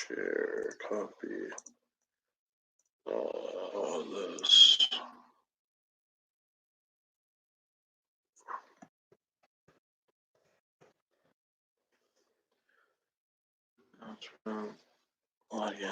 share copy this. Log in.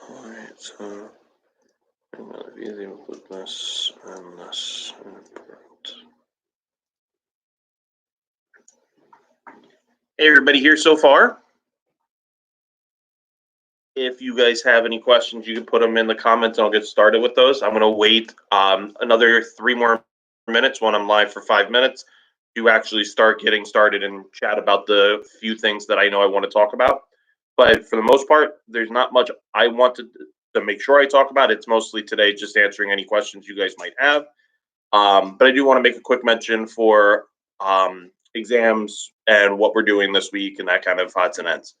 Alright, so I'm going to easy with this and this import. Hey, everybody here so far. If you guys have any questions, you can put them in the comments and I'll get started with those. I'm going to wait another 3 more minutes when I'm live for 5 minutes to actually start getting started and chat about the few things that I know I want to talk about. But for the most part, there's not much I want to make sure I talk about. It's mostly today just answering any questions you guys might have. But I do want to make a quick mention for exams and what we're doing this week and that kind of odds and ends.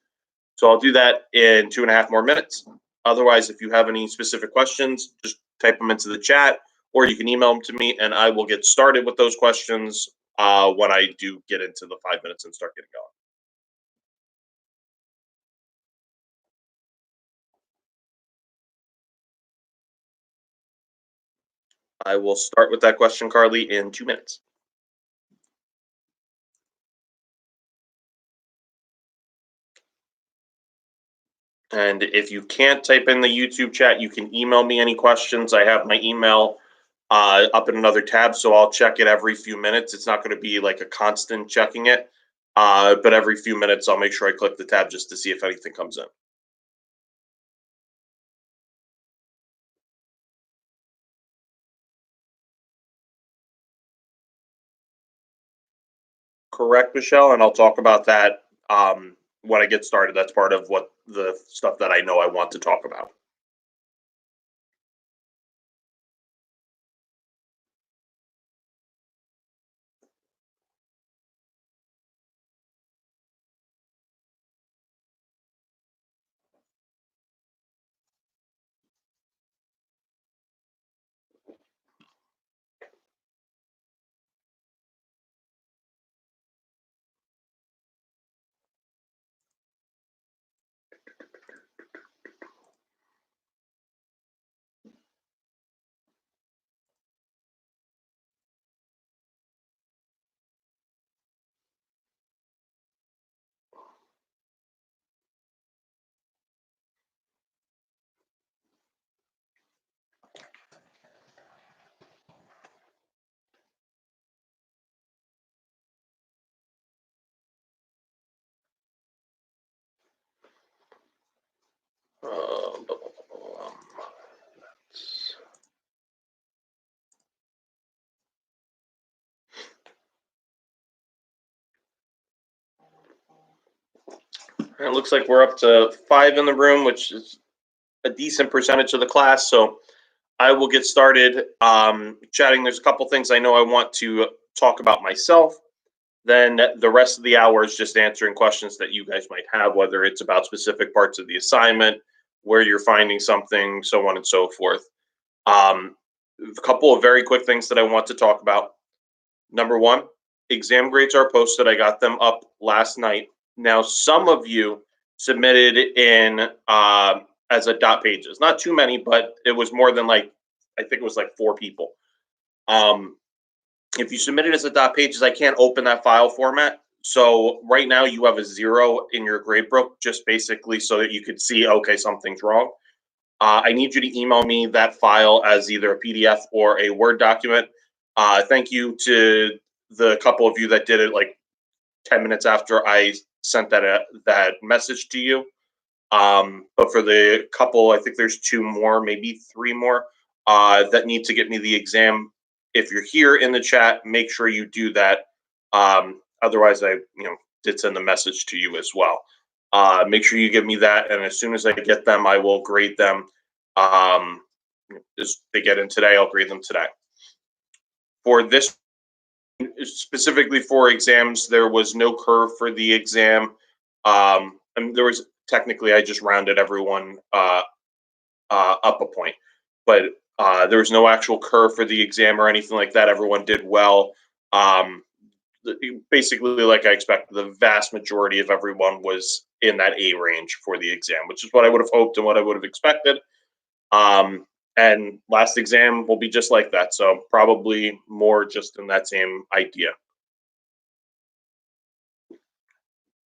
So I'll do that in 2.5 more minutes. Otherwise, if you have any specific questions, just type them into the chat or you can email them to me and I will get started with those questions when I do get into the 5 minutes and start getting going. I will start with that question, Carly, in 2 minutes. And if you can't type in the YouTube chat, you can email me any questions. I have my email up in another tab, so I'll check it every few minutes. It's not going to be like a constant checking it, but every few minutes I'll make sure I click the tab just to see if anything comes in. Correct, Michelle, and I'll talk about that when I get started. That's part of what the stuff that I know I want to talk about. It looks like we're up to 5 in the room, which is a decent percentage of the class. So I will get started chatting. There's a couple things I know I want to talk about myself. Then the rest of the hour is just answering questions that you guys might have, whether it's about specific parts of the assignment, where you're finding something, so on and so forth. A couple of very quick things that I want to talk about. Number one, exam grades are posted. I got them up last night. Now, some of you submitted in as a dot pages. Not too many, but it was more than like, I think it was like 4 people. If you submit it as a dot pages, I can't open that file format. So right now you have a 0 in your gradebook, just basically so that you could see, okay, something's wrong. I need you to email me that file as either a PDF or a Word document. Thank you to the couple of you that did it like 10 minutes after I sent that message to you. But for the couple, I think there's 2 more, maybe 3 more that need to get me the exam. If you're here in the chat, make sure you do that. Otherwise, I did send a message to you as well. Make sure you give me that, and as soon as I get them, I will grade them. As they get in today, I'll grade them today. For this, specifically for exams, there was no curve for the exam. And there was technically, I just rounded everyone up a point, but there was no actual curve for the exam or anything like that. Everyone did well. Basically, like I expected, the vast majority of everyone was in that A range for the exam, which is what I would have hoped and what I would have expected. And last exam will be just like that. So probably more just in that same idea.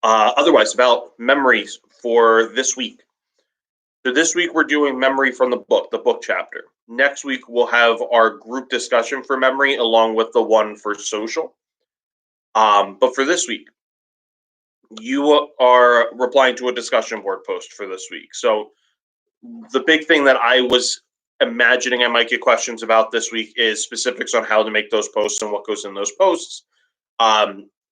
Otherwise, about memories for this week. So this week we're doing memory from the book chapter. Next week we'll have our group discussion for memory along with the one for social. But for this week, you are replying to a discussion board post for this week. So the big thing that I was imagining I might get questions about this week is specifics on how to make those posts and what goes in those posts.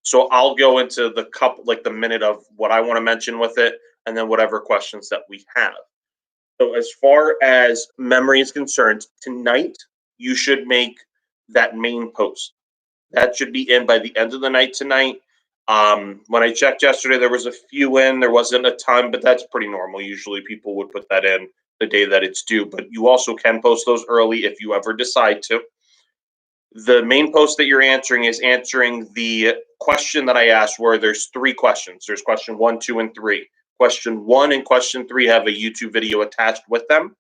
So I'll go into the minute of what I want to mention with it, and then whatever questions that we have. So as far as memory is concerned, tonight you should make that main post. That should be in by the end of the night tonight. When I checked yesterday, there was a few in. There wasn't a ton, but that's pretty normal. Usually people would put that in the day that it's due, but you also can post those early if you ever decide to. The main post that you're answering is answering the question that I asked, where there's 3 questions. There's question 1, 2, and 3. Question 1 and question 3 have a YouTube video attached with them,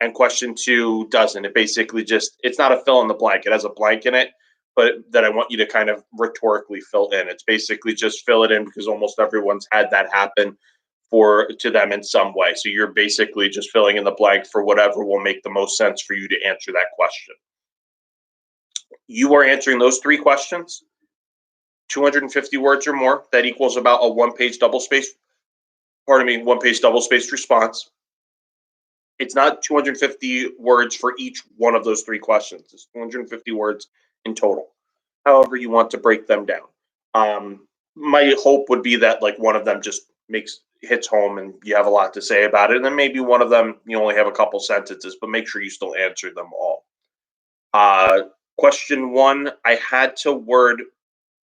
and question 2 doesn't. It basically it's not a fill in the blank. It has a blank in it, but that I want you to kind of rhetorically fill in. It's basically just fill it in because almost everyone's had that happen to them in some way. So you're basically just filling in the blank for whatever will make the most sense for you to answer that question. You are answering those 3 questions, 250 words or more. That equals about a one-page double-spaced response. It's not 250 words for each one of those 3 questions. It's 250 words in total, however you want to break them down. My hope would be that like one of them just hits home and you have a lot to say about it, and then maybe one of them you only have a couple sentences, but make sure you still answer them all. Question 1, I had to word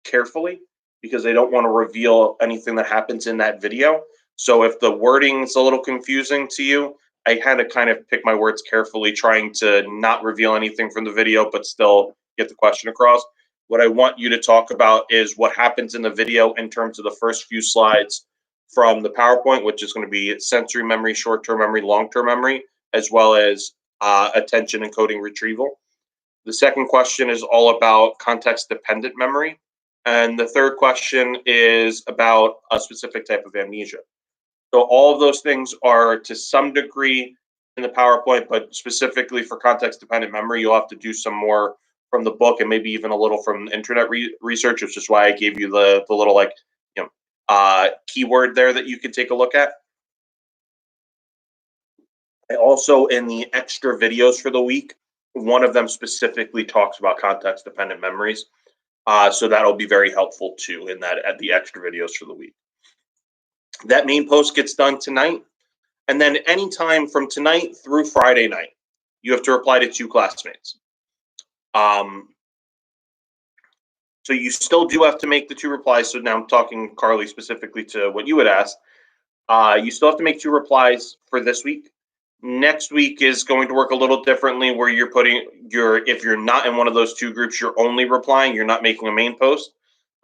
carefully because I don't want to reveal anything that happens in that video. So if the wording's a little confusing to you, I had to kind of pick my words carefully, trying to not reveal anything from the video, but still get the question across. What I want you to talk about is what happens in the video in terms of the first few slides from the PowerPoint, which is going to be sensory memory, short-term memory, long-term memory, as well as attention and coding retrieval. The second question is all about context-dependent memory. And the third question is about a specific type of amnesia. So all of those things are to some degree in the PowerPoint, but specifically for context-dependent memory, you'll have to do some more from the book and maybe even a little from internet research, which is why I gave you the little keyword there that you could take a look at. Also, in the extra videos for the week, one of them specifically talks about context-dependent memories. So that'll be very helpful too at the extra videos for the week. That main post gets done tonight. And then anytime from tonight through Friday night, you have to reply to 2 classmates. So you still do have to make the 2 replies. So now I'm talking, Carly, specifically to what you had asked. You still have to make 2 replies for this week. Next week is going to work a little differently, where you're if you're not in one of those 2 groups, you're only replying, you're not making a main post.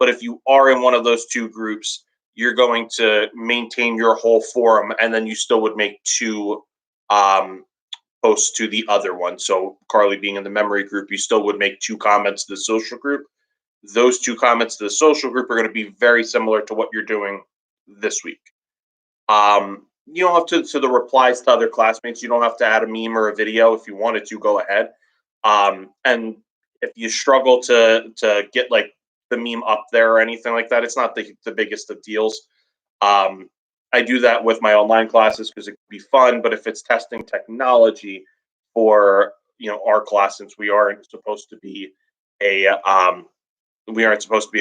But if you are in one of those two groups, you're going to maintain your whole forum, and then you still would make two posts to the other one. So Carly being in the memory group, you still would make two comments to the social group. Those two comments to the social group are going to be very similar to what you're doing this week. You don't have to the replies to other classmates. You don't have to add a meme or a video. If you wanted to, go ahead. And if you struggle to get like the meme up there or anything like that, it's not the biggest of deals. I do that with my online classes because it can be fun. But if it's testing technology for our class, since we aren't supposed to be an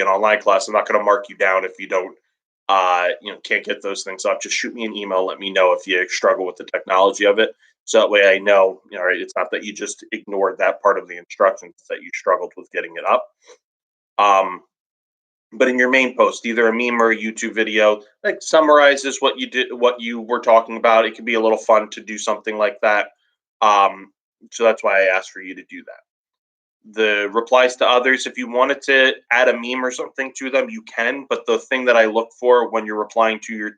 online class, I'm not going to mark you down if you don't can't get those things up. Just shoot me an email. Let me know if you struggle with the technology of it. So that way I know, right, it's not that you just ignored that part of the instructions, it's that you struggled with getting it up. But in your main post, either a meme or a YouTube video, like summarizes what you did, what you were talking about. It can be a little fun to do something like that. So that's why I asked for you to do that. The replies to others, if you wanted to add a meme or something to them, you can. But the thing that I look for when you're replying to your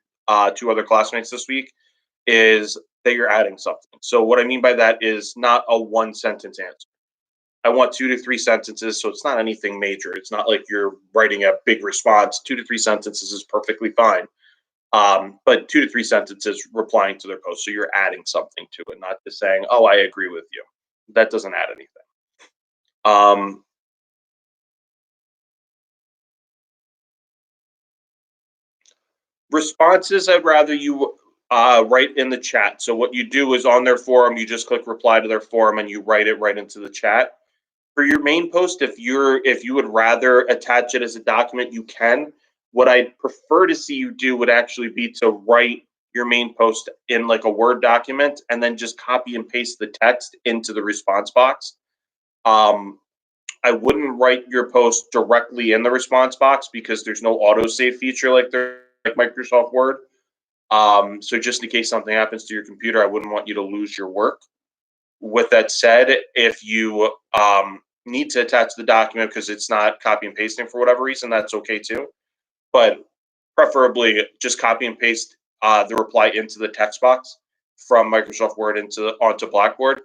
two other classmates this week is that you're adding something. So what I mean by that is not a one sentence answer. I want 2 to 3 sentences, so it's not anything major. It's not like you're writing a big response. 2 to 3 sentences is perfectly fine. But 2 to 3 sentences replying to their post. So you're adding something to it, not just saying, oh, I agree with you. That doesn't add anything. Responses, I'd rather you write in the chat. So what you do is on their forum, you just click reply to their forum and you write it right into the chat. For your main post, if you would rather attach it as a document, you can. What I'd prefer to see you do would actually be to write your main post in like a Word document and then just copy and paste the text into the response box. I wouldn't write your post directly in the response box because there's no autosave feature like Microsoft Word. So just in case something happens to your computer, I wouldn't want you to lose your work. With that said, if you need to attach the document because it's not copy and pasting for whatever reason, that's okay too. But preferably just copy and paste the reply into the text box from Microsoft Word onto Blackboard.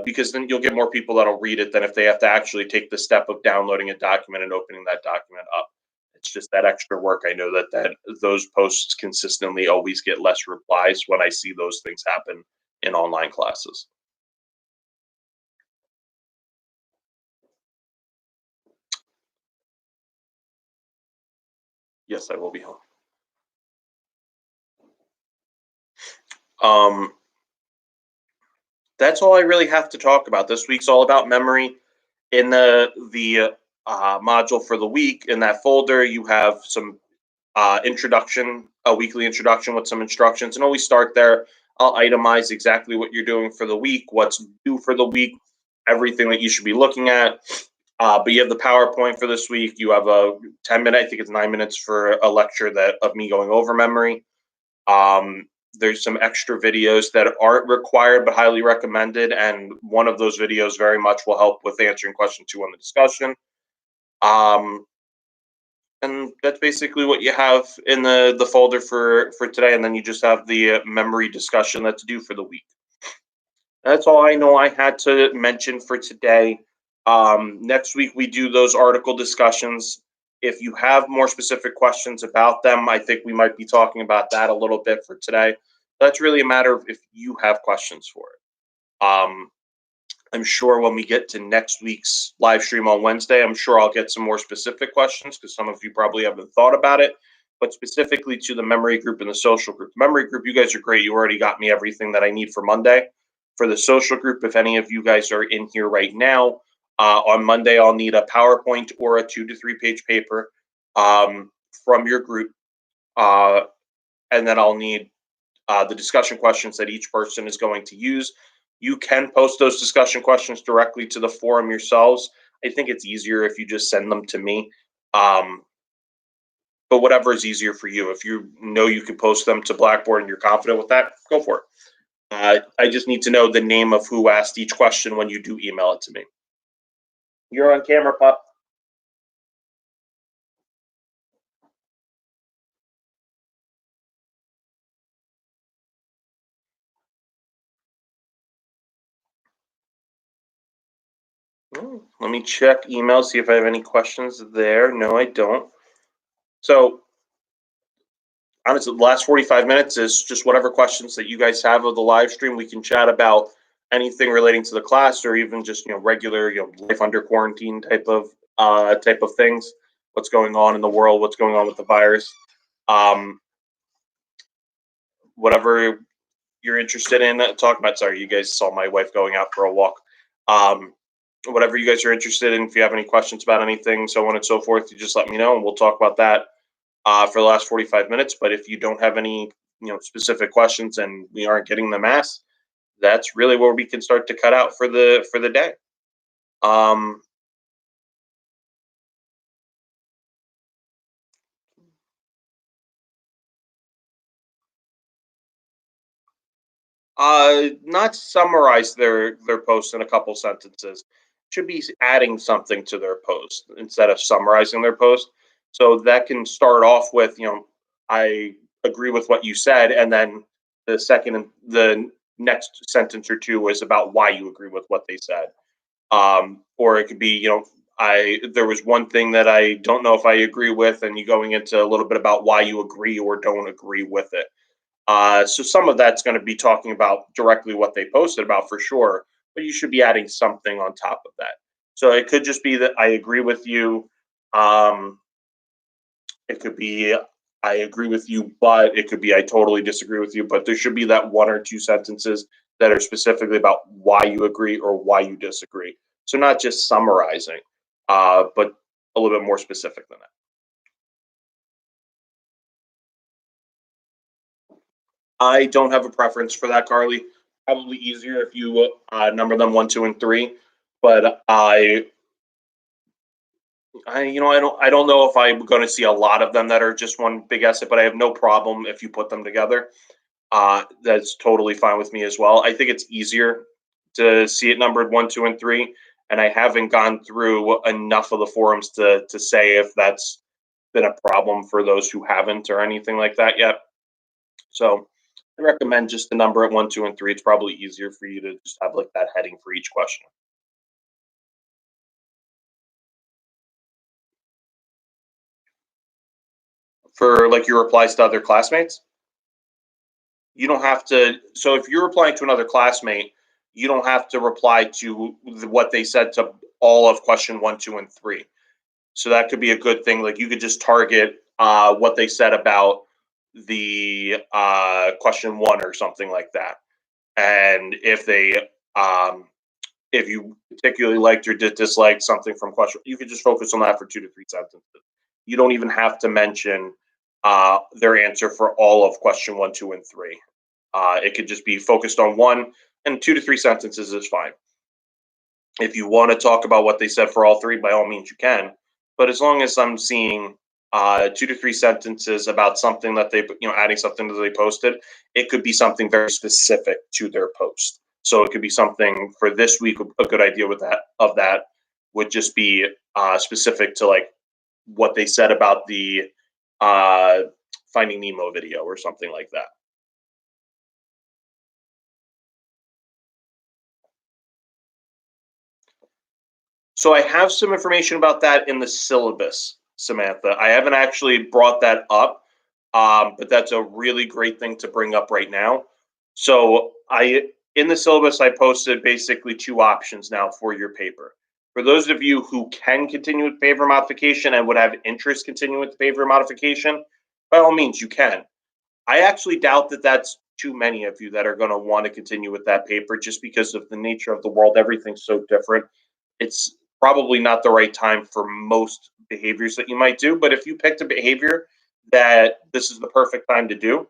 Because then you'll get more people that'll read it than if they have to actually take the step of downloading a document and opening that document up. It's just that extra work. I know that those posts consistently always get less replies when I see those things happen in online classes. Yes, I will be home. That's all I really have to talk about. This week's all about memory. In the module for the week, in that folder, you have some introduction, a weekly introduction with some instructions, and always start there. I'll itemize exactly what you're doing for the week, what's due for the week, everything that you should be looking at. But you have the PowerPoint for this week. You have a 10-minute, I think it's 9 minutes for a lecture of me going over memory. There's some extra videos that aren't required but highly recommended, and one of those videos very much will help with answering question 2 on the discussion. And that's basically what you have in the folder for today, and then you just have the memory discussion that's due for the week. That's all I know I had to mention for today. Next week we do those article discussions. If you have more specific questions about them, I think we might be talking about that a little bit for today. That's really a matter of if you have questions for it. I'm sure when we get to next week's live stream on Wednesday, I'm sure I'll get some more specific questions because some of you probably haven't thought about it. But specifically to the memory group and the social group. Memory group, you guys are great. You already got me everything that I need for Monday. For the social group, if any of you guys are in here right now, on Monday, I'll need a PowerPoint or a 2 to 3 page paper from your group. And then I'll need the discussion questions that each person is going to use. You can post those discussion questions directly to the forum yourselves. I think it's easier if you just send them to me. But whatever is easier for you. If you know you can post them to Blackboard and you're confident with that, go for it. I just need to know the name of who asked each question when you do email it to me. You're on camera, pup. Let me check email, see if I have any questions there. No, I don't. So honestly, the last 45 minutes is just whatever questions that you guys have of the live stream. We can chat about anything relating to the class, or even just regular life under quarantine type of things. What's going on in the world? What's going on with the virus? Um, whatever you're interested in talking about. Sorry, you guys saw my wife going out for a walk. Um, whatever you guys are interested in. If you have any questions about anything, so on and so forth, you just let me know, and we'll talk about that for the last 45 minutes. But if you don't have any specific questions and we aren't getting them asked, that's really where we can start to cut out for the day. Um, not summarize their post in a couple sentences. Should be adding something to their post instead of summarizing their post. So that can start off with, I agree with what you said, and then the next sentence or two is about why you agree with what they said. Or it could be, I there was one thing that I don't know if I agree with, and you going into a little bit about why you agree or don't agree with it. So some of that's going to be talking about directly what they posted about for sure, but you should be adding something on top of that. So it could just be that I agree with you. Um, it could be I agree with you, but it could be I totally disagree with you. But there should be that one or two sentences that are specifically about why you agree or why you disagree. So not just summarizing, but a little bit more specific than that. I don't have a preference for that, Carly. Probably easier if you number them one, two, and three. But I don't know if I'm going to see a lot of them that are just one big essay. But I have no problem if you put them together. That's totally fine with me as well. I think it's easier to see it numbered one, two, and three. And I haven't gone through enough of the forums to say if that's been a problem for those who haven't or anything like that yet. So I recommend just the number at one, two, and three. It's probably easier for you to just have like that heading for each question. For like your replies to other classmates, you don't have to. So if you're replying to another classmate, you don't have to reply to what they said to all of question one, two, and three. So that could be a good thing. Like you could just target what they said about the question one or something like that. And if you particularly liked or disliked something from question, you could just focus on that for 2 to 3 sentences. You don't even have to mention their answer for all of question one, two, and three. It could just be focused on one, and 2 to 3 sentences is fine. If you want to talk about what they said for all three, by all means you can. But as long as I'm seeing 2 to 3 sentences about something that they, adding something that they posted, it could be something very specific to their post. So it could be something for this week. A good idea with that would just be specific to like what they said about the uh, Finding Nemo video or something like that. So I have some information about that in the syllabus, Samantha. I haven't actually brought that up, but that's a really great thing to bring up right now. So I in the syllabus I posted basically two options now for your paper. For those of you who can continue with paper modification and would have interest continuing with the paper modification, by all means you can. I actually doubt that that's too many of you that are going to want to continue with that paper just because of the nature of the world. Everything's so different. It's probably not the right time for most behaviors that you might do. But if you picked a behavior that this is the perfect time to do,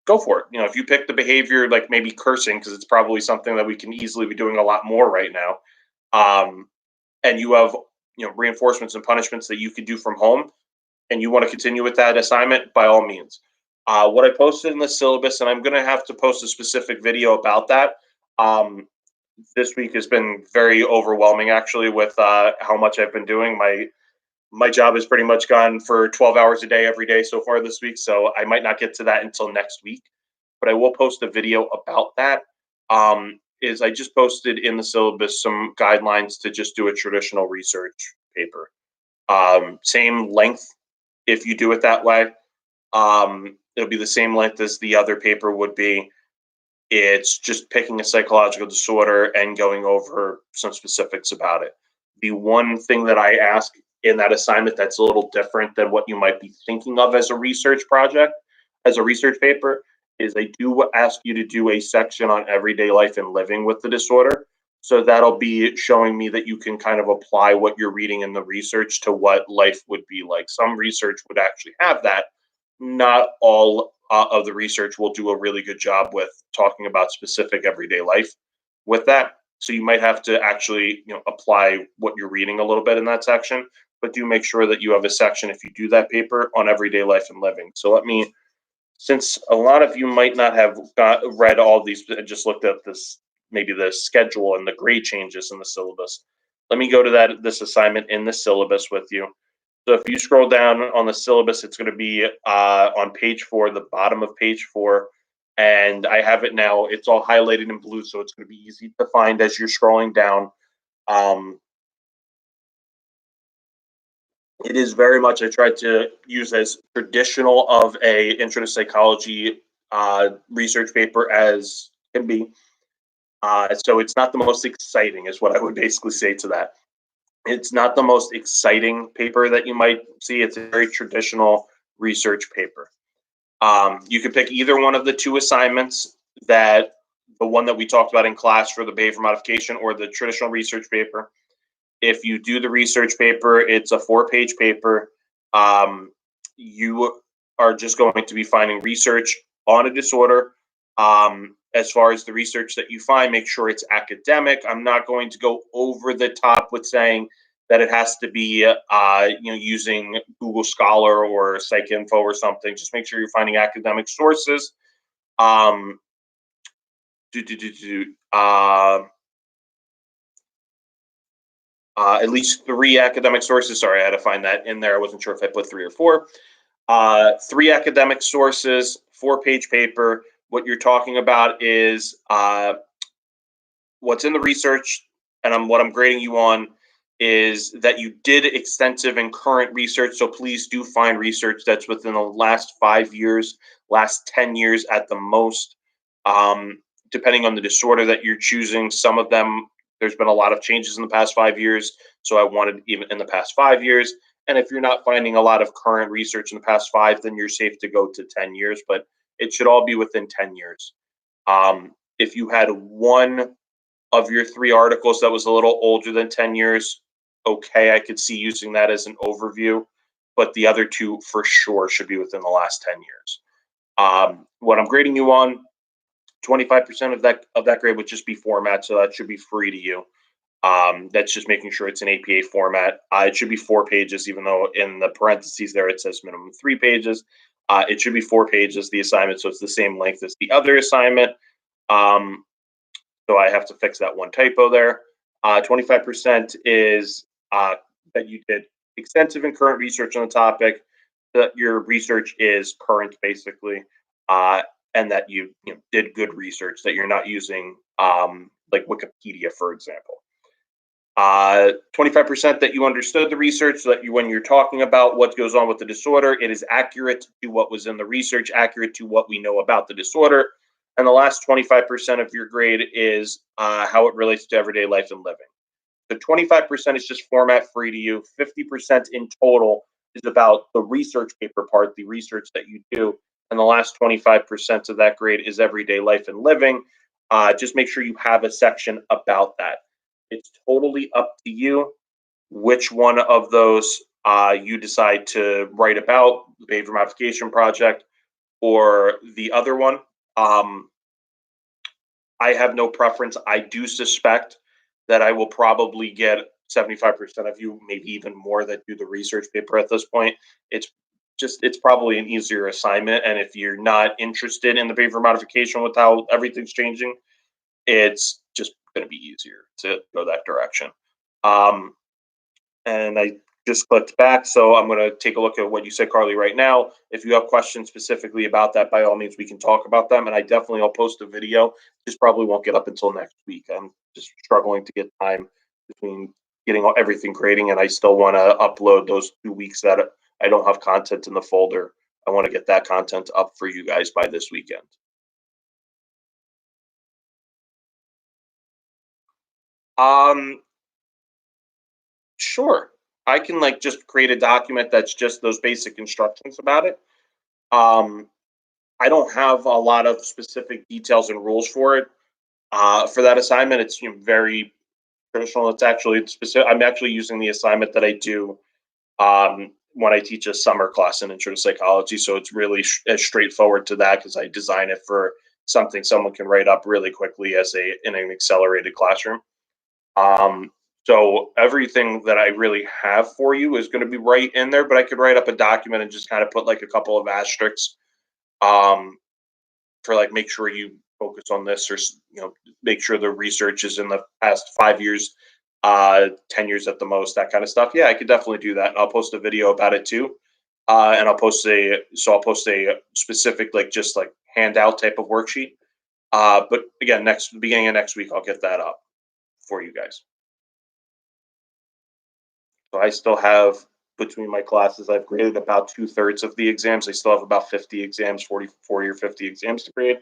go for it. If you pick the behavior like maybe cursing, because it's probably something that we can easily be doing a lot more right now, and you have reinforcements and punishments that you could do from home, and you want to continue with that assignment, by all means. What I posted in the syllabus, and I'm going to have to post a specific video about that. This week has been very overwhelming, actually, with how much I've been doing. My job has pretty much gone for 12 hours a day every day so far this week, so I might not get to that until next week. But I will post a video about that. is I just posted in the syllabus some guidelines to just do a traditional research paper. Same length if you do it that way. It'll be the same length as the other paper would be. It's just picking a psychological disorder and going over some specifics about it. The one thing that I ask in that assignment that's a little different than what you might be thinking of as a research project, as a research paper, is I do ask you to do a section on everyday life and living with the disorder. So that'll be showing me that you can kind of apply what you're reading in the research to what life would be like. Some research would actually have that. Not all of the research will do a really good job with talking about specific everyday life with that. So you might have to actually, apply what you're reading a little bit in that section, but do make sure that you have a section if you do that paper on everyday life and living. So since a lot of you might not have read all these, just looked at this, maybe the schedule and the grade changes in the syllabus. Let me go to this assignment in the syllabus with you. So if you scroll down on the syllabus, it's going to be on page 4, the bottom of page 4. And I have it now. It's all highlighted in blue, so it's going to be easy to find as you're scrolling down. It is very much, I tried to use as traditional of a intro to psychology research paper as can be. So it's not the most exciting, is what I would basically say to that. It's not the most exciting paper that you might see. It's a very traditional research paper. You can pick either one of the two assignments, that the one that we talked about in class for the behavior modification or the traditional research paper. If you do the research paper, it's a 4-page paper. You are just going to be finding research on a disorder. As far as the research that you find, make sure it's academic. I'm not going to go over the top with saying that it has to be, using Google Scholar or Psych Info or something. Just make sure you're finding academic sources. Um, at least 3 academic sources. Sorry, I had to find that in there. I wasn't sure if I put 3 or 4. 3 academic sources, 4-page paper. What you're talking about is what's in the research, and what I'm grading you on is that you did extensive and current research. So please do find research that's within the last 5 years, last 10 years at the most. Depending on the disorder that you're choosing, some of them, there's been a lot of changes in the past 5 years. So I wanted even in the past 5 years. And if you're not finding a lot of current research in the past 5, then you're safe to go to 10 years, but it should all be within 10 years. If you had one of your 3 articles that was a little older than 10 years, okay, I could see using that as an overview, but the other 2 for sure should be within the last 10 years. What I'm grading you on, 25% of that grade would just be format, so that should be free to you. That's just making sure it's an APA format. It should be 4 pages, even though in the parentheses there it says minimum 3 pages. It should be 4 pages, the assignment, so it's the same length as the other assignment. So I have to fix that one typo there. 25% is that you did extensive and current research on the topic, that your research is current, basically, and that you did good research, that you're not using like Wikipedia, for example. 25% that you understood the research, so that when you're talking about what goes on with the disorder, it is accurate to what was in the research, accurate to what we know about the disorder. And the last 25% of your grade is how it relates to everyday life and living. So 25% is just format free to you. 50% in total is about the research paper part, the research that you do. And the last 25% of that grade is everyday life and living. Just make sure you have a section about that. It's totally up to you which one of those you decide to write about, the behavior modification project or the other one. I have no preference. I do suspect that I will probably get 75% of you, maybe even more, that do the research paper at this point. It's probably an easier assignment. And if you're not interested in the behavior modification with how everything's changing, it's just going to be easier to go that direction. And I just clicked back. So I'm going to take a look at what you said, Carly, right now. If you have questions specifically about that, by all means, we can talk about them. And I'll post a video. Just probably won't get up until next week. I'm just struggling to get time between getting everything creating, and I still want to upload those 2 weeks that I don't have content in the folder. I want to get that content up for you guys by this weekend. Sure. I can just create a document that's just those basic instructions about it. Um, I don't have a lot of specific details and rules for it. For that assignment, it's very traditional. It's specific. I'm actually using the assignment that I do when I teach a summer class in Intro to Psychology. So it's really as straightforward to that because I design it for something someone can write up really quickly as in an accelerated classroom. Um, so everything that I really have for you is going to be right in there, but I could write up a document and just kind of put a couple of asterisks um, for make sure you focus on this, or make sure the research is in the past 5 years, 10 years at the most, that kind of stuff. Yeah, I could definitely do that. I'll post a video about it too. And I'll post a specific just handout type of worksheet. But again, beginning of next week, I'll get that up for you guys. So I still have, between my classes, I've graded about 2/3 of the exams. I still have about 50 exams, 40 or 50 exams to grade.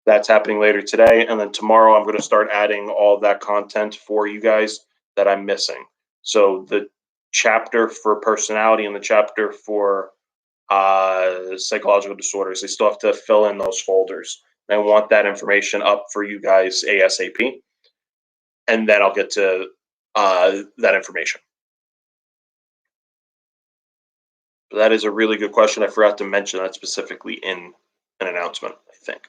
That's happening later today. And then tomorrow, I'm going to start adding all of that content for you guys that I'm missing. So the chapter for personality and the chapter for psychological disorders, I still have to fill in those folders. I want that information up for you guys ASAP. And then I'll get to that information. But that is a really good question. I forgot to mention that specifically in an announcement, I think.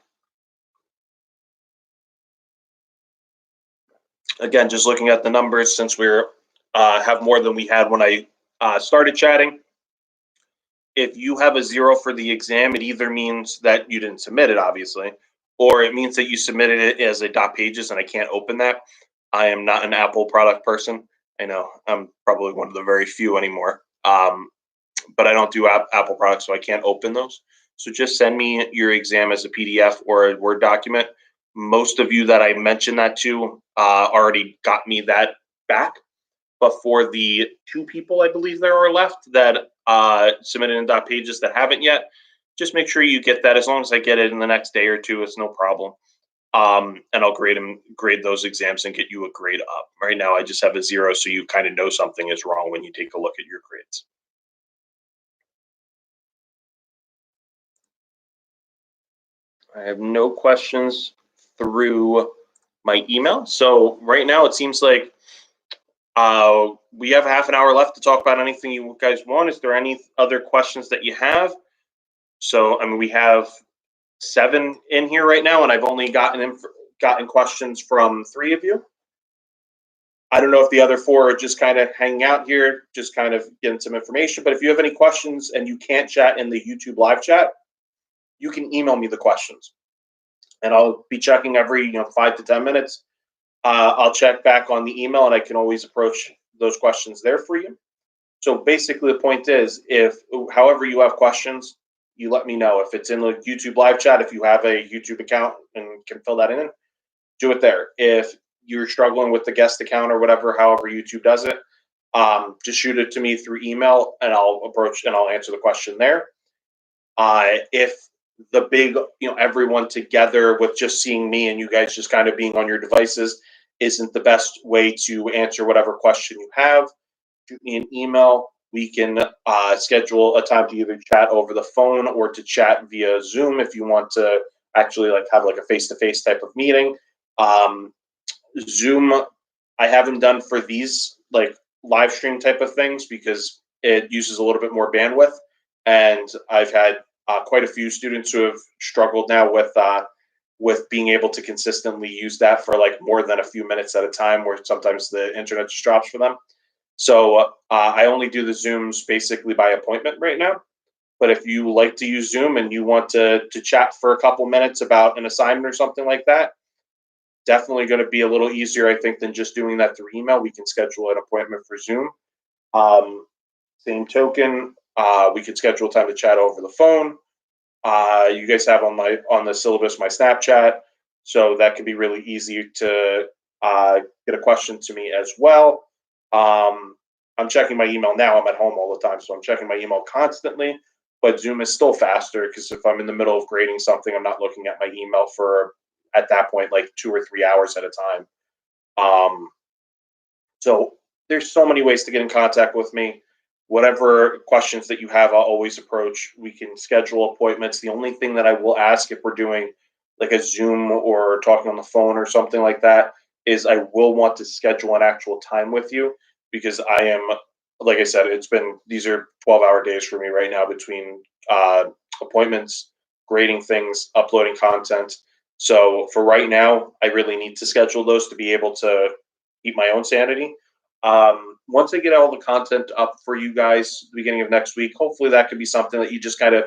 Again, just looking at the numbers, since we're have more than we had when I started chatting. If you have a 0 for the exam, it either means that you didn't submit it, obviously, or it means that you submitted it as a .pages and I can't open that. I am not an Apple product person. I know I'm probably one of the very few anymore, but I don't do Apple products, so I can't open those. So just send me your exam as a PDF or a Word document. Most of you that I mentioned that to already got me that back. But for the 2 people I believe there are left that submitted in .pages that haven't yet, just make sure you get that. As long as I get it in the next day or 2, it's no problem. And I'll grade those exams and get you a grade up. Right now, I just have a 0, so you kind of know something is wrong when you take a look at your grades. I have no questions through my email. So right now, it seems like we have half an hour left to talk about anything you guys want. Is there any other questions that you have? So, I mean, we have 7 in here right now, and I've only gotten questions from 3 of you. I don't know if the other 4 are just kind of hanging out here, just kind of getting some information. But if you have any questions and you can't chat in the YouTube live chat, you can email me the questions, and I'll be checking every 5 to 10 minutes. I'll check back on the email, and I can always approach those questions there for you. So basically, the point is, however you have questions, you let me know. If it's in the YouTube live chat, if you have a YouTube account and can fill that in, do it there. If you're struggling with the guest account or whatever, however YouTube does it, just shoot it to me through email, and I'll answer the question there. If the big, everyone together with just seeing me and you guys just kind of being on your devices isn't the best way to answer whatever question you have, shoot me an email. We can schedule a time to either chat over the phone or to chat via Zoom if you want to actually have a face-to-face type of meeting. Zoom, I haven't done for these live stream type of things because it uses a little bit more bandwidth, and I've had quite a few students who have struggled now with being able to consistently use that for more than a few minutes at a time, where sometimes the internet just drops for them. So I only do the Zooms basically by appointment right now. But if you like to use Zoom and you want to chat for a couple minutes about an assignment or something like that, definitely going to be a little easier, I think, than just doing that through email. We can schedule an appointment for Zoom. Same token, we could schedule time to chat over the phone. You guys have on the syllabus my Snapchat, so that could be really easy to get a question to me as well. I'm checking my email now. I'm at home all the time, so I'm checking my email constantly. But Zoom is still faster because if I'm in the middle of grading something, I'm not looking at my email for at that point like 2 or 3 hours at a time. Um, so there's so many ways to get in contact with me. Whatever questions that you have, I'll always approach. We can schedule appointments. The only thing that I will ask if we're doing like a Zoom or talking on the phone or something like that is I will want to schedule an actual time with you because I am, like I said, these are 12-hour days for me right now between uh, appointments, grading things, uploading content. So for right now, I really need to schedule those to be able to keep my own sanity. Once I get all the content up for you guys, the beginning of next week, hopefully that could be something that you just kind of,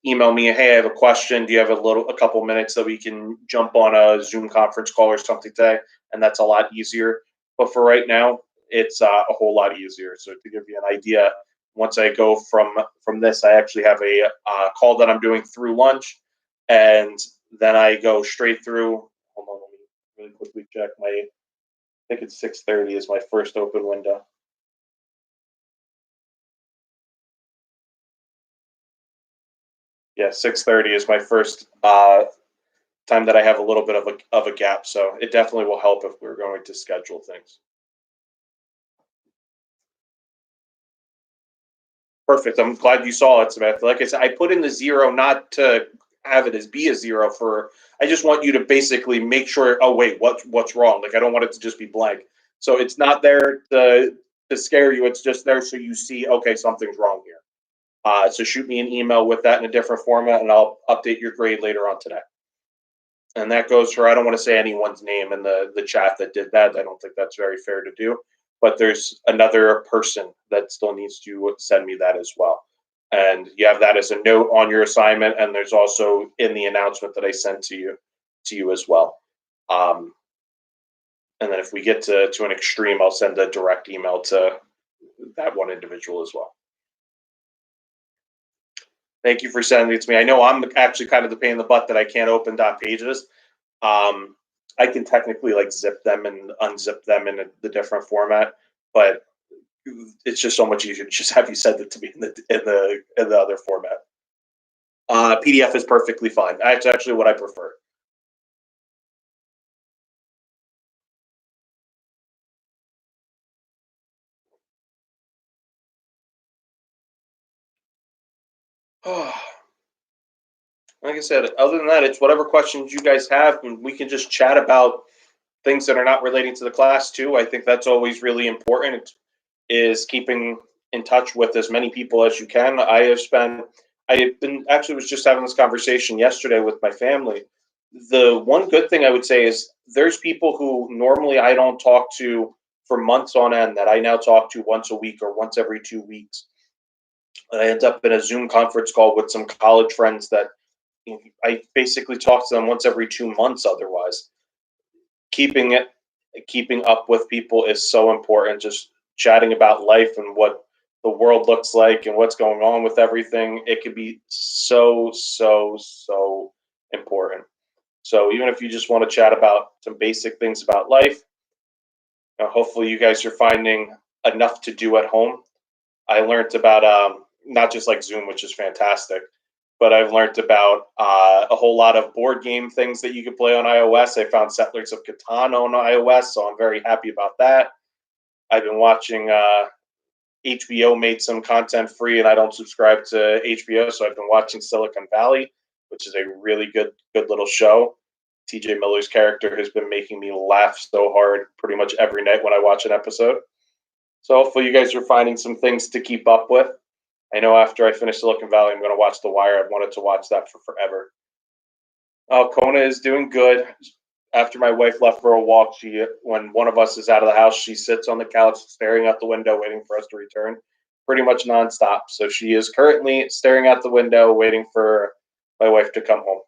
email me. Hey, I have a question. Do you have a couple minutes that we can jump on a Zoom conference call or something today? And that's a lot easier. But for right now, it's a whole lot easier. So to give you an idea, once I go from this, I actually have a call that I'm doing through lunch, and then I go straight through. Hold on, let me really quickly check my. I think it's 6:30 is my first open window. Yeah, 6:30 is my first time that I have a little bit of a gap. So it definitely will help if we're going to schedule things. Perfect. I'm glad you saw it, Samantha. Like I said, I put in the zero not to have it as be a zero for. I just want you to basically make sure. Oh wait, what's wrong? Like I don't want it to just be blank. So it's not there to scare you. It's just there so you see. Okay, something's wrong here. So shoot me an email with that in a different format, and I'll update your grade later on today. And that goes for I don't want to say anyone's name in the chat that did that. I don't think that's very fair to do. But there's another person that still needs to send me that as well. And you have that as a note on your assignment, and there's also in the announcement that I sent to you as well. Um, and then if we get to an extreme, I'll send a direct email to that one individual as well. Thank you for sending it to me. I know I'm actually kind of the pain in the butt that I can't open dot pages. Um, I can technically like zip them and unzip them in the different format, but it's just so much easier to just have you send it to me in the other format. PDF is perfectly fine. That's actually what I prefer. Like I said, other than that, it's whatever questions you guys have, and we can just chat about things that are not relating to the class too. I think that's always really important. Is keeping in touch with as many people as you can. I have been actually was just having this conversation yesterday with my family. The one good thing I would say is there's people who normally I don't talk to for months on end that I now talk to once a week or once every 2 weeks. And I end up in a Zoom conference call with some college friends that I basically talk to them once every 2 months otherwise. Keeping it keeping up with people is so important. Just chatting about life and what the world looks like and what's going on with everything. It can be so important. So even if you just want to chat about some basic things about life, hopefully you guys are finding enough to do at home. I learned about not just like Zoom, which is fantastic, but I've learned about a whole lot of board game things that you can play on iOS. I found Settlers of Catan on iOS, so I'm very happy about that. I've been watching HBO made some content free, and I don't subscribe to HBO, so I've been watching Silicon Valley, which is a really good little show. TJ Miller's character has been making me laugh so hard pretty much every night when I watch an episode. So hopefully you guys are finding some things to keep up with. I know after I finish Silicon Valley, I'm going to watch The Wire. I've wanted to watch that for forever. Oh, Kona is doing good. After my wife left for a walk, when one of us is out of the house, she sits on the couch staring out the window, waiting for us to return, pretty much nonstop. So she is currently staring out the window, waiting for my wife to come home.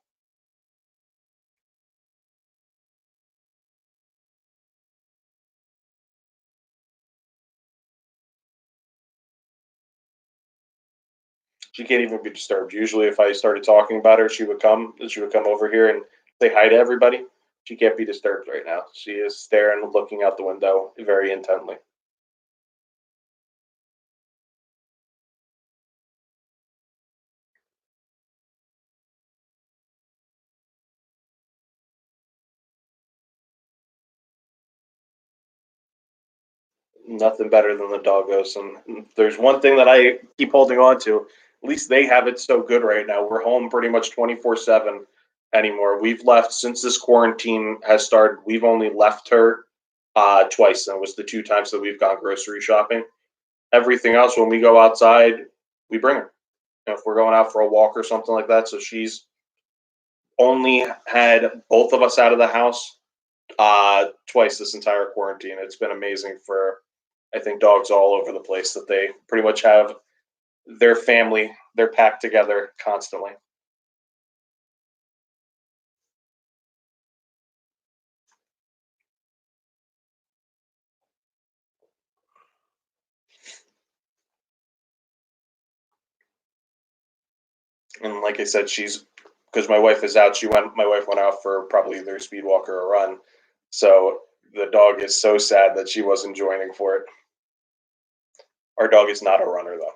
She can't even be disturbed. Usually, if I started talking about her, she would come. She would come over here and say hi to everybody. She can't be disturbed right now. She is staring, looking out the window very intently. Nothing better than the doggos. And there's one thing that I keep holding on to. At least they have it so good right now. We're home pretty much 24/7 anymore. We've left since this quarantine has started. We've only left her twice, and it was the two times that we've gone grocery shopping. Everything else, when we go outside, we bring her. If we're going out for a walk or something like that, so she's only had both of us out of the house twice this entire quarantine. It's been amazing for, I think, dogs all over the place that they pretty much have their family. They're packed together constantly. And like I said, she's because my wife is out. My wife went out for probably either a speed walk or a run. So the dog is so sad that she wasn't joining for it. Our dog is not a runner though.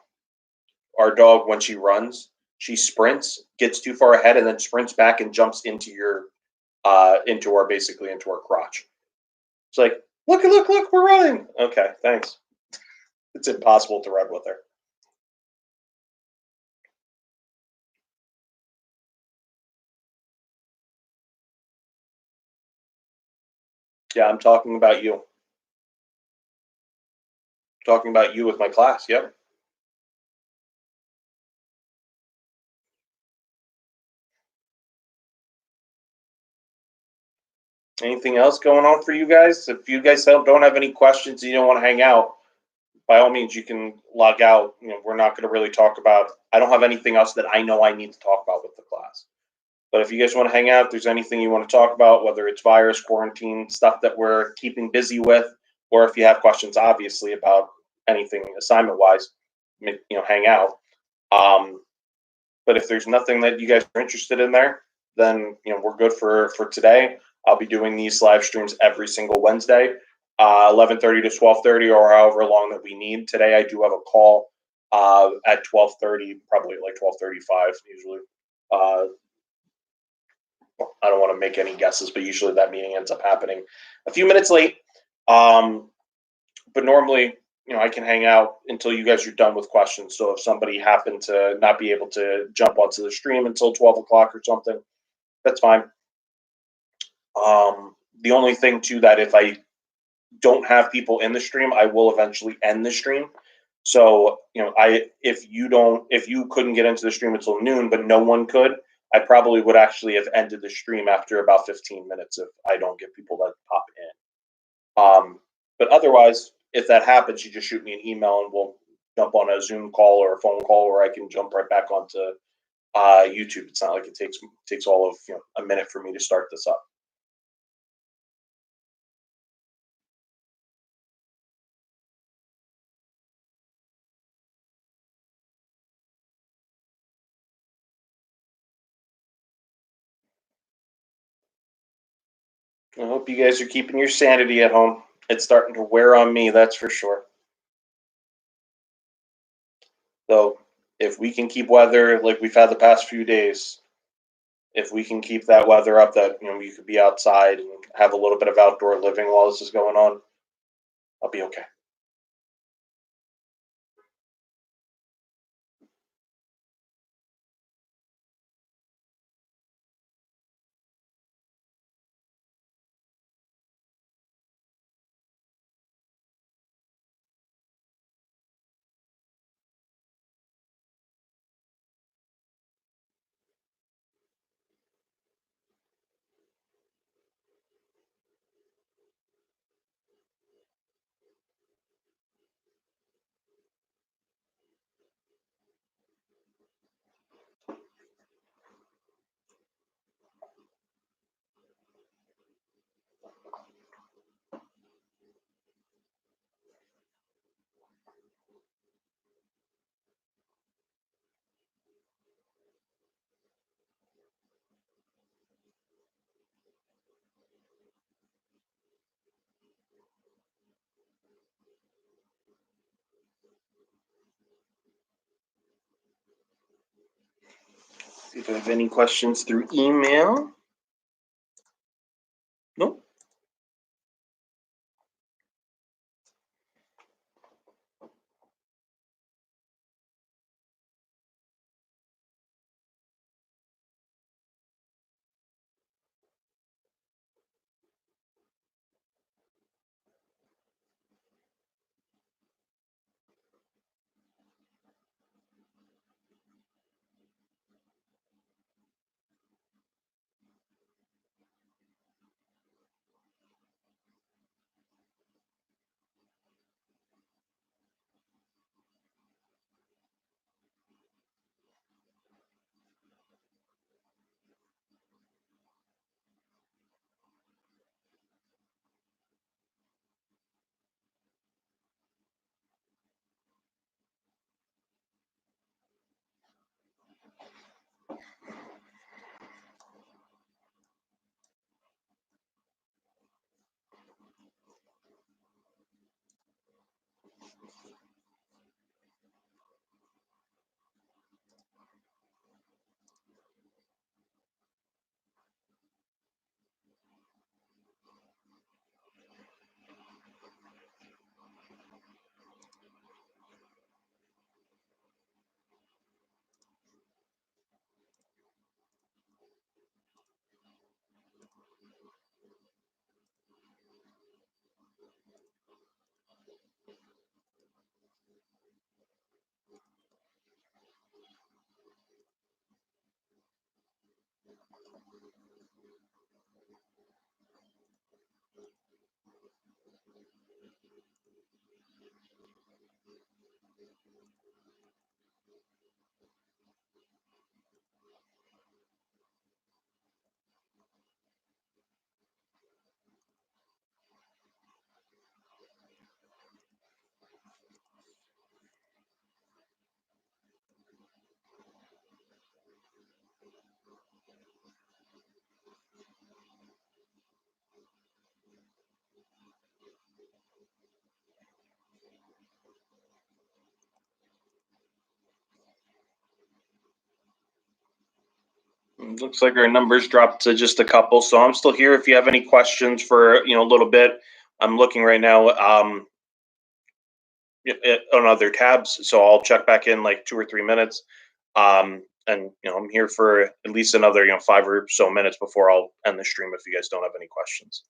Our dog, when she runs, she sprints, gets too far ahead, and then sprints back and jumps into our basically into our crotch. It's like, look, we're running. Okay, thanks. It's impossible to run with her. Yeah, I'm talking about you. Talking about you with my class. Yep. Anything else going on for you guys? If you guys don't have any questions and you don't want to hang out, by all means, you can log out. We're not going to really talk about. I don't have anything else that I know I need to talk about with the class. But if you guys want to hang out, if there's anything you want to talk about, whether it's virus, quarantine, stuff that we're keeping busy with, or if you have questions, obviously, about anything assignment wise, hang out. Um, but if there's nothing that you guys are interested in there, then we're good for today. I'll be doing these live streams every single Wednesday, 11:30 to 12:30, or however long that we need. Today, I do have a call at 12:30, probably like 12:35 usually. I don't want to make any guesses, but usually that meeting ends up happening a few minutes late. Um, but normally, I can hang out until you guys are done with questions. So if somebody happened to not be able to jump onto the stream until 12 o'clock or something, that's fine. The only thing too that if I don't have people in the stream, I will eventually end the stream. So, if you couldn't get into the stream until noon, but no one could, I probably would actually have ended the stream after about 15 minutes if I don't get people that pop in. But otherwise, if that happens, you just shoot me an email and we'll jump on a Zoom call or a phone call where I can jump right back onto YouTube. It's not like it takes all of a minute for me to start this up. I hope you guys are keeping your sanity at home. It's starting to wear on me, that's for sure. So if we can keep weather like we've had the past few days, if we can keep that weather up, that you could be outside and have a little bit of outdoor living while this is going on, I'll be okay. See if I have any questions through email. Nope. Looks like our numbers dropped to just a couple, so I'm still here. If you have any questions for a little bit, I'm looking right now on other tabs, so I'll check back in like 2 or 3 minutes. And I'm here for at least another 5 or so minutes before I'll end the stream. If you guys don't have any questions.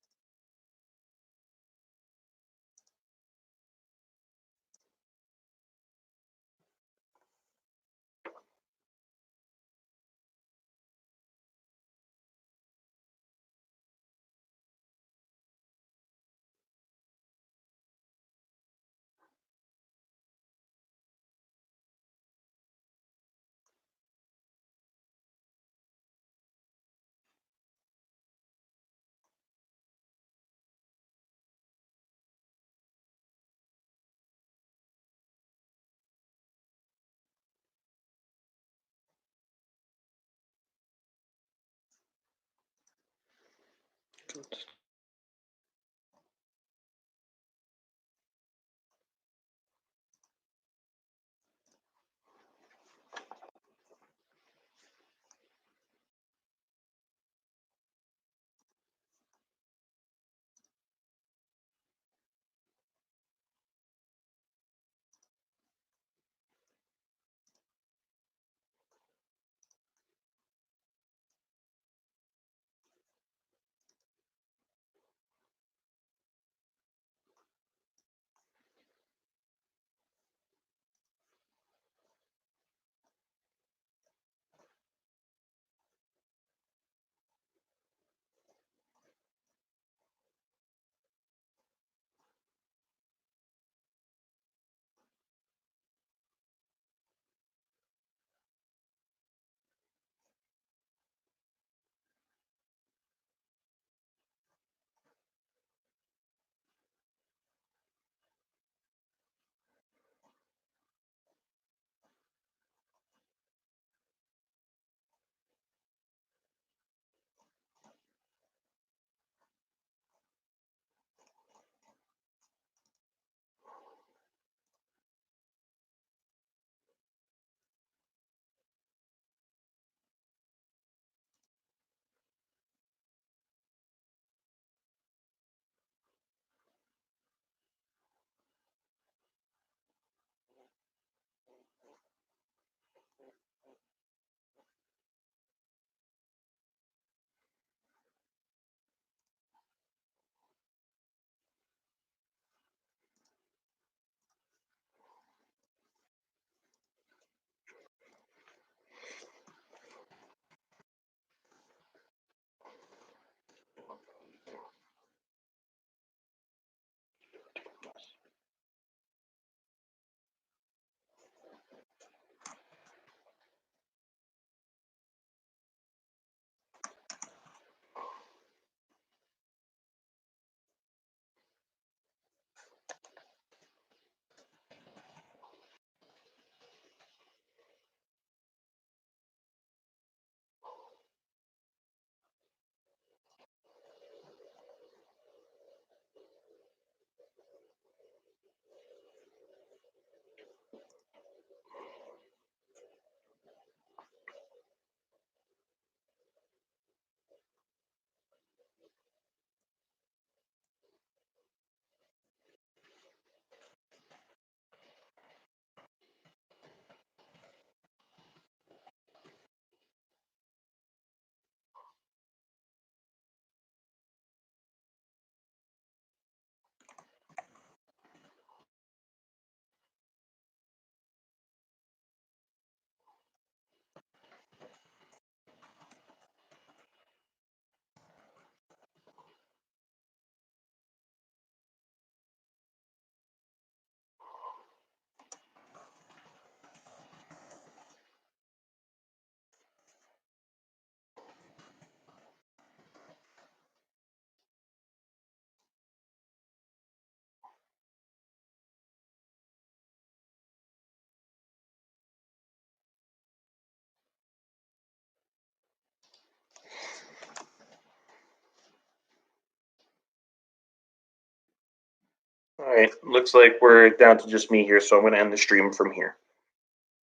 All right, looks like we're down to just me here, so I'm going to end the stream from here.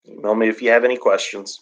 Email me if you have any questions.